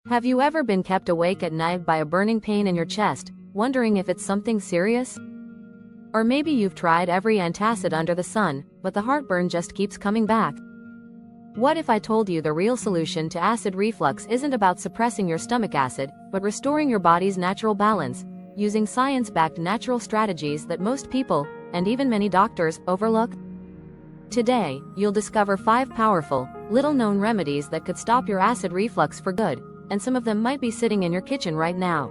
Have you ever been kept awake at night by a burning pain in your chest, wondering if it's something serious? Or maybe you've tried every antacid under the sun, but the heartburn just keeps coming back. What if I told you the real solution to acid reflux isn't about suppressing your stomach acid, but restoring your body's natural balance, using science-backed natural strategies that most people, and even many doctors, overlook? Today, you'll discover 5 powerful, little-known remedies that could stop your acid reflux for good, and some of them might be sitting in your kitchen right now.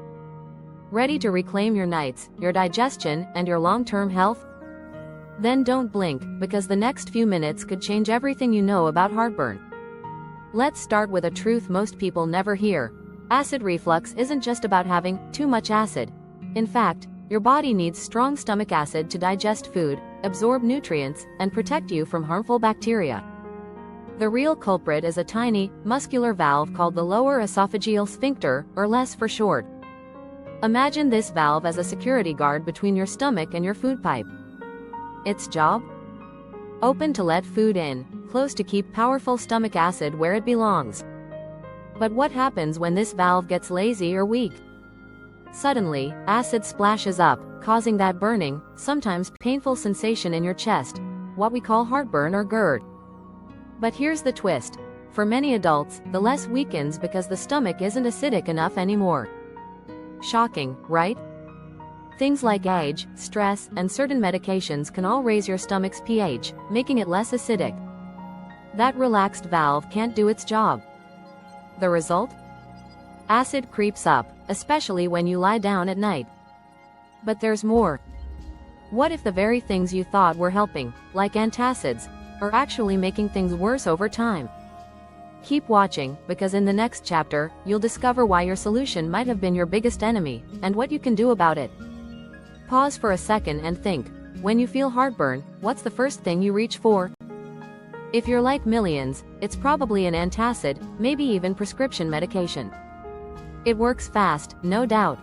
Ready to reclaim your nights, your digestion, and your long-term health? Then don't blink, because the next few minutes could change everything you know about heartburn. Let's start with a truth most people never hear. Acid reflux isn't just about having too much acid. In fact, your body needs strong stomach acid to digest food, absorb nutrients, and protect you from harmful bacteria. The real culprit is a tiny, muscular valve called the lower esophageal sphincter, or LES for short. Imagine this valve as a security guard between your stomach and your food pipe. Its job? Open to let food in, closed to keep powerful stomach acid where it belongs. But what happens when this valve gets lazy or weak? Suddenly, acid splashes up, causing that burning, sometimes painful sensation in your chest, what we call heartburn or GERD. But here's the twist. For many adults, the LES weakens because the stomach isn't acidic enough anymore. Shocking, right? Things like age, stress, and certain medications can all raise your stomach's pH, making it less acidic. That relaxed valve can't do its job. The result? Acid creeps up, especially when you lie down at night. But there's more. What if the very things you thought were helping, like antacids, are actually making things worse over time? Keep watching, because in the next chapter, you'll discover why your solution might have been your biggest enemy, and what you can do about it. Pause for a second and think. When you feel heartburn, what's the first thing you reach for? If you're like millions, it's probably an antacid, maybe even prescription medication. It works fast, no doubt.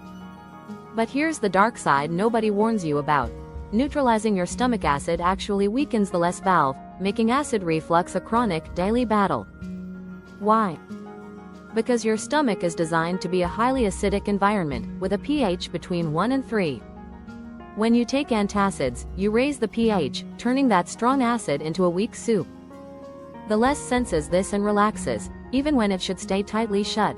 But here's the dark side nobody warns you about. Neutralizing your stomach acid actually weakens the LES valve, making acid reflux a chronic, daily battle. Why? Because your stomach is designed to be a highly acidic environment, with a pH between 1 and 3. When you take antacids, you raise the pH, turning that strong acid into a weak soup. The LES senses this and relaxes, even when it should stay tightly shut.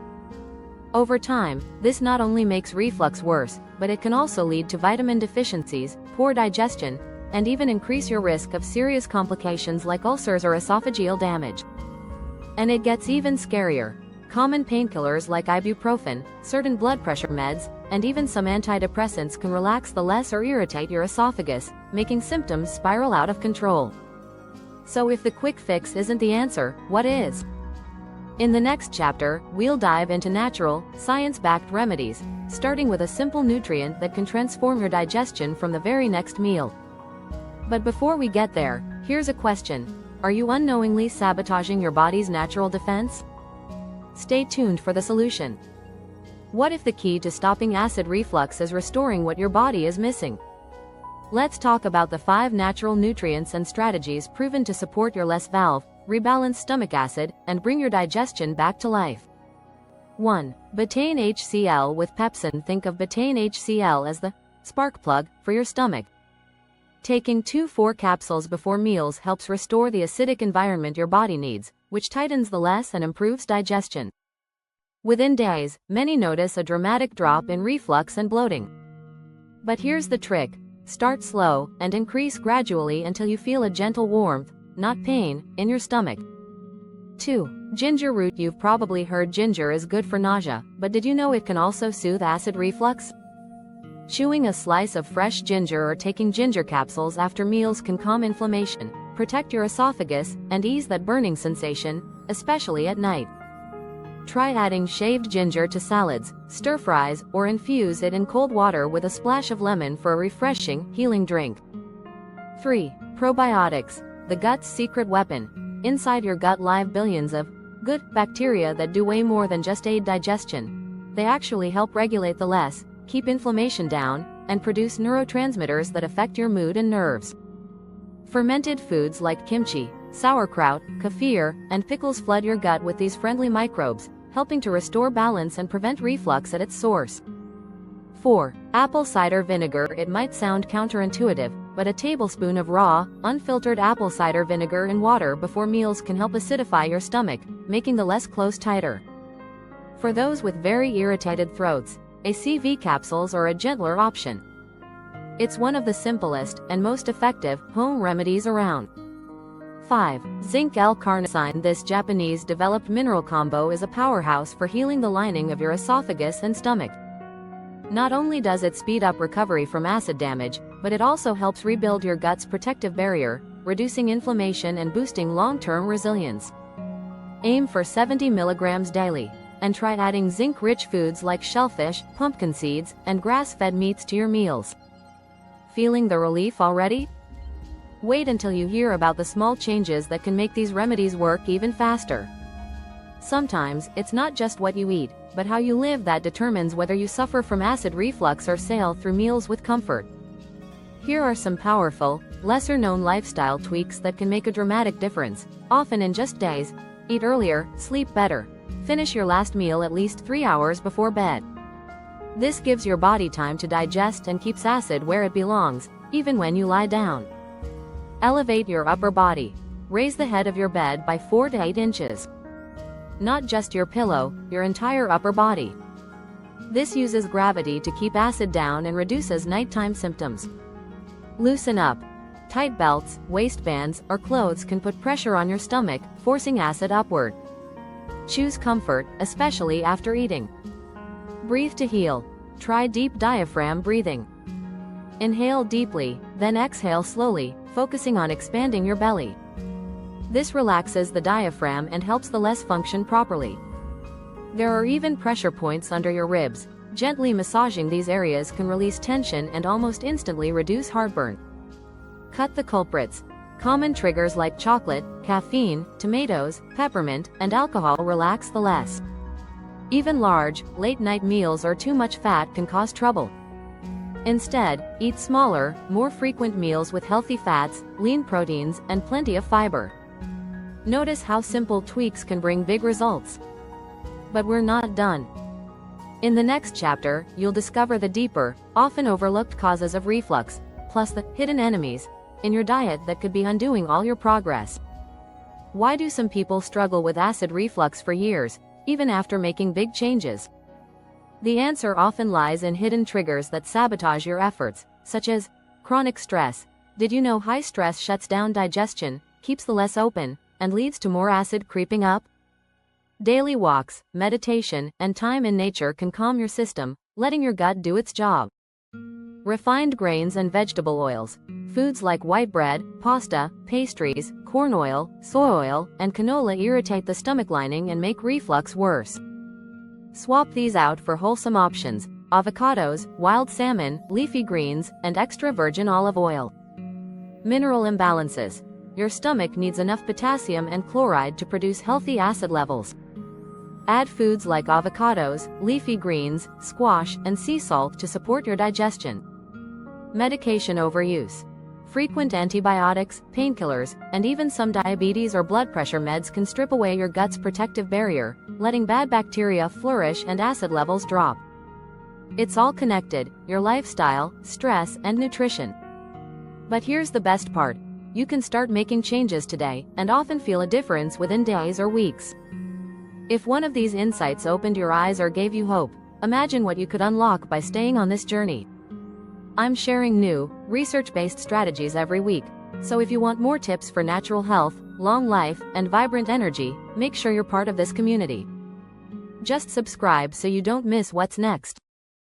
Over time, this not only makes reflux worse, but it can also lead to vitamin deficiencies, poor digestion, and even increase your risk of serious complications like ulcers or esophageal damage. And it gets even scarier. Common painkillers like ibuprofen, certain blood pressure meds, and even some antidepressants can relax the LES or irritate your esophagus, making symptoms spiral out of control. So if the quick fix isn't the answer, what is? In the next chapter, we'll dive into natural, science-backed remedies, starting with a simple nutrient that can transform your digestion from the very next meal. But before we get there, here's a question. Are you unknowingly sabotaging your body's natural defense? Stay tuned for the solution. What if the key to stopping acid reflux is restoring what your body is missing? Let's talk about the 5 natural nutrients and strategies proven to support your LES valve, rebalance stomach acid, and bring your digestion back to life. 1. Betaine HCl with pepsin. Think of betaine HCl as the spark plug for your stomach. Taking 2-4 capsules before meals helps restore the acidic environment your body needs, which tightens the LES and improves digestion. Within days, many notice a dramatic drop in reflux and bloating. But here's the trick. Start slow, and increase gradually until you feel a gentle warmth, not pain, in your stomach. 2. Ginger root. You've probably heard ginger is good for nausea, but did you know it can also soothe acid reflux? Chewing a slice of fresh ginger or taking ginger capsules after meals can calm inflammation, protect your esophagus, and ease that burning sensation, especially at night. Try adding shaved ginger to salads, stir-fries, or infuse it in cold water with a splash of lemon for a refreshing, healing drink. 3. Probiotics. The gut's secret weapon. Inside your gut live billions of good bacteria that do way more than just aid digestion. They actually help regulate the LES, keep inflammation down, and produce neurotransmitters that affect your mood and nerves. Fermented foods like kimchi, sauerkraut, kefir, and pickles flood your gut with these friendly microbes, helping to restore balance and prevent reflux at its source. 4. Apple cider vinegar. It might sound counterintuitive, but a tablespoon of raw, unfiltered apple cider vinegar in water before meals can help acidify your stomach, making the less close tighter. For those with very irritated throats, ACV capsules are a gentler option. It's one of the simplest and most effective home remedies around. 5. Zinc L-carnosine. This Japanese-developed mineral combo is a powerhouse for healing the lining of your esophagus and stomach. Not only does it speed up recovery from acid damage, but it also helps rebuild your gut's protective barrier, reducing inflammation and boosting long-term resilience. Aim for 70 milligrams daily, and try adding zinc-rich foods like shellfish, pumpkin seeds, and grass-fed meats to your meals. Feeling the relief already? Wait until you hear about the small changes that can make these remedies work even faster. Sometimes, it's not just what you eat, but how you live that determines whether you suffer from acid reflux or sail through meals with comfort. Here are some powerful, lesser-known lifestyle tweaks that can make a dramatic difference, often in just days. Eat earlier, sleep better. Finish your last meal at least 3 hours before bed. This gives your body time to digest and keeps acid where it belongs, even when you lie down. Elevate your upper body. Raise the head of your bed by 4 to 8 inches. Not just your pillow, your entire upper body. This uses gravity to keep acid down and reduces nighttime symptoms. Loosen up. Tight belts, waistbands, or clothes can put pressure on your stomach, forcing acid upward. Choose comfort, especially after eating. Breathe to heal. Try deep diaphragm breathing. Inhale deeply, then exhale slowly, focusing on expanding your belly. This relaxes the diaphragm and helps the lungs function properly. There are even pressure points under your ribs. Gently massaging these areas can release tension and almost instantly reduce heartburn. Cut the culprits. Common triggers like chocolate, caffeine, tomatoes, peppermint, and alcohol relax the lungs. Even large, late-night meals or too much fat can cause trouble. Instead, eat smaller, more frequent meals with healthy fats, lean proteins, and plenty of fiber. Notice how simple tweaks can bring big results. But we're not done. In the next chapter, you'll discover the deeper, often overlooked causes of reflux, plus the hidden enemies in your diet that could be undoing all your progress. Why do some people struggle with acid reflux for years, even after making big changes? The answer often lies in hidden triggers that sabotage your efforts, such as chronic stress. Did you know high stress shuts down digestion, keeps the lungs open, and leads to more acid creeping up? Daily walks, meditation, and time in nature can calm your system, letting your gut do its job. Refined grains and vegetable oils. Foods like white bread, pasta, pastries, corn oil, soy oil, and canola irritate the stomach lining and make reflux worse. Swap these out for wholesome options: avocados, wild salmon, leafy greens, and extra virgin olive oil. Mineral imbalances. Your stomach needs enough potassium and chloride to produce healthy acid levels. Add foods like avocados, leafy greens, squash, and sea salt to support your digestion. Medication overuse. Frequent antibiotics, painkillers, and even some diabetes or blood pressure meds can strip away your gut's protective barrier, letting bad bacteria flourish and acid levels drop. It's all connected: your lifestyle, stress, and nutrition. But here's the best part. You can start making changes today, and often feel a difference within days or weeks. If one of these insights opened your eyes or gave you hope, imagine what you could unlock by staying on this journey. I'm sharing new, research-based strategies every week, so if you want more tips for natural health, long life, and vibrant energy, make sure you're part of this community. Just subscribe so you don't miss what's next.